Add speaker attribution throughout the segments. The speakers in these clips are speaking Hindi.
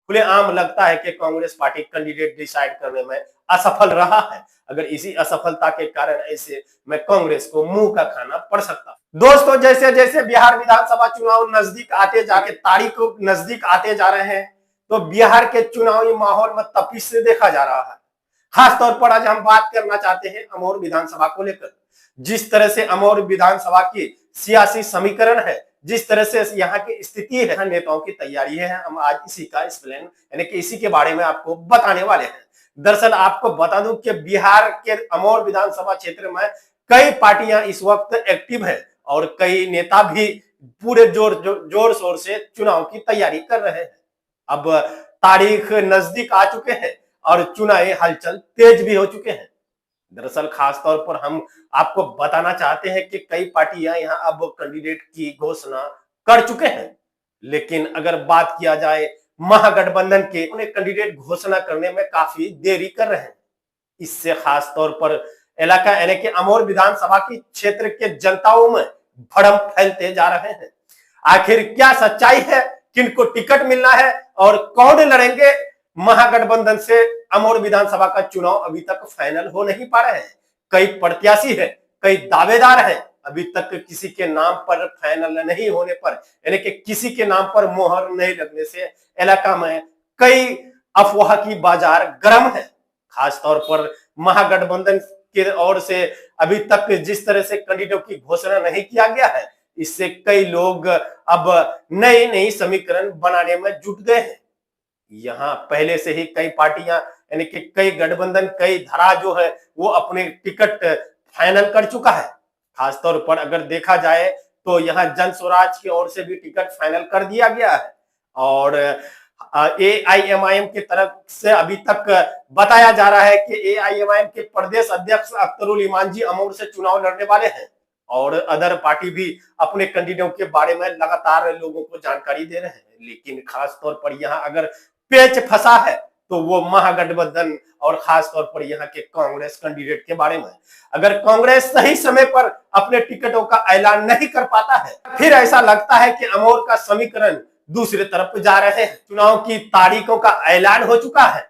Speaker 1: खुलेआम लगता है कि कांग्रेस पार्टी कैंडिडेट डिसाइड करने में असफल रहा है। अगर इसी असफलता के कारण ऐसे में कांग्रेस को मुंह का खाना पड़ सकता। दोस्तों, जैसे जैसे बिहार विधानसभा चुनाव नजदीक आते जाके तारीख नजदीक आते जा रहे हैं, तो बिहार के चुनावी माहौल में तपिश से देखा जा रहा है। खासतौर पर आज हम बात करना चाहते हैं अमौर विधानसभा को लेकर। जिस तरह से अमौर विधानसभा की सियासी समीकरण है, जिस तरह से यहाँ की स्थिति है, नेताओं की तैयारी है, हम आज इसी का एक्सप्लेन यानी कि इसी के बारे में आपको बताने वाले हैं। दरअसल आपको बता दूं कि बिहार के अमौर विधानसभा क्षेत्र में कई पार्टियां इस वक्त एक्टिव है और कई नेता भी पूरे जोर शोर से चुनाव की तैयारी कर रहे हैं। अब तारीख नजदीक आ चुके हैं और चुनावी हलचल तेज भी हो चुके हैं। दरअसल खास तौर पर हम आपको बताना चाहते हैं कि कई पार्टियां यहां अब कैंडिडेट की घोषणा कर चुके हैं, लेकिन अगर बात किया जाए महागठबंधन के, उन्हें कैंडिडेट घोषणा करने में काफी देरी कर रहे हैं। इससे खास तौर पर इलाका यानी कि अमौर विधानसभा की क्षेत्र के जनताओं में भ्रम फैलते जा रहे हैं। आखिर क्या सच्चाई है, किनको टिकट मिलना है और कौन लड़ेंगे महागठबंधन से? अमौर विधानसभा का चुनाव अभी तक फाइनल हो नहीं पा रहे हैं। कई प्रत्याशी है, कई दावेदार हैं, अभी तक किसी के नाम पर फाइनल नहीं होने पर यानी कि किसी के नाम पर मोहर नहीं लगने से इलाका में कई अफवाह की बाजार गर्म है। खासतौर पर महागठबंधन की ओर से अभी तक जिस तरह से कैंडिडेट की घोषणा नहीं किया गया है, इससे कई लोग अब नई नई समीकरण बनाने में जुट गए हैं। यहाँ पहले से ही कई पार्टियां यानी कि कई गठबंधन, कई धारा जो है वो अपने टिकट फाइनल कर चुका है। खासतौर पर अगर देखा जाए तो यहाँ जन स्वराज की ओर से भी टिकट फाइनल कर दिया गया है और एआईएमआईएम की तरफ से अभी तक बताया जा रहा है कि एआईएमआईएम के प्रदेश अध्यक्ष अख्तरुल ईमान जी अमौर से चुनाव लड़ने वाले हैं और अदर पार्टी भी अपने कैंडिडेट के बारे में लगातार लोगों को जानकारी दे रहे हैं। लेकिन खासतौर पर यहाँ अगर पेच फंसा है तो वो महागठबंधन और खास तौर पर यहाँ के कांग्रेस कैंडिडेट के बारे में। अगर कांग्रेस सही समय पर अपने टिकटों का ऐलान नहीं कर पाता है, फिर ऐसा लगता है कि अमौर का समीकरण दूसरी तरफ जा रहे हैं। चुनाव की तारीखों का ऐलान हो चुका है,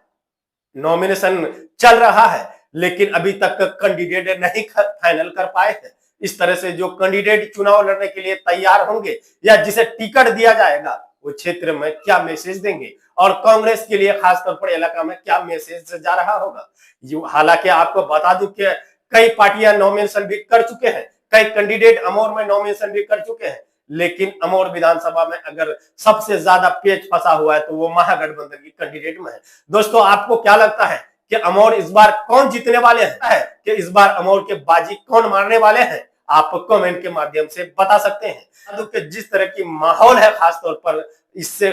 Speaker 1: नॉमिनेशन चल रहा है, लेकिन अभी तक कैंडिडेट नहीं फाइनल कर पाए हैं। इस तरह से जो कैंडिडेट चुनाव लड़ने के लिए तैयार होंगे या जिसे टिकट दिया जाएगा, वो क्षेत्र में क्या मैसेज देंगे और कांग्रेस के लिए खासतौर पर इलाका में क्या मैसेज जा रहा होगा। हालांकि आपको बता दूं कि कई पार्टियां नॉमिनेशन भी कर चुके हैं, कई कैंडिडेट अमौर में नॉमिनेशन भी कर चुके हैं, लेकिन अमौर विधानसभा में अगर सबसे ज्यादा पेच फंसा हुआ है तो वो महागठबंधन की कैंडिडेट में है। दोस्तों, आपको क्या लगता है कि अमौर इस बार कौन जीतने वाले हैं, कि इस बार अमौर के बाजी कौन मारने वाले हैं? आप कमेंट के माध्यम से बता सकते हैं। जिस तरह की माहौल है खासतौर पर, इससे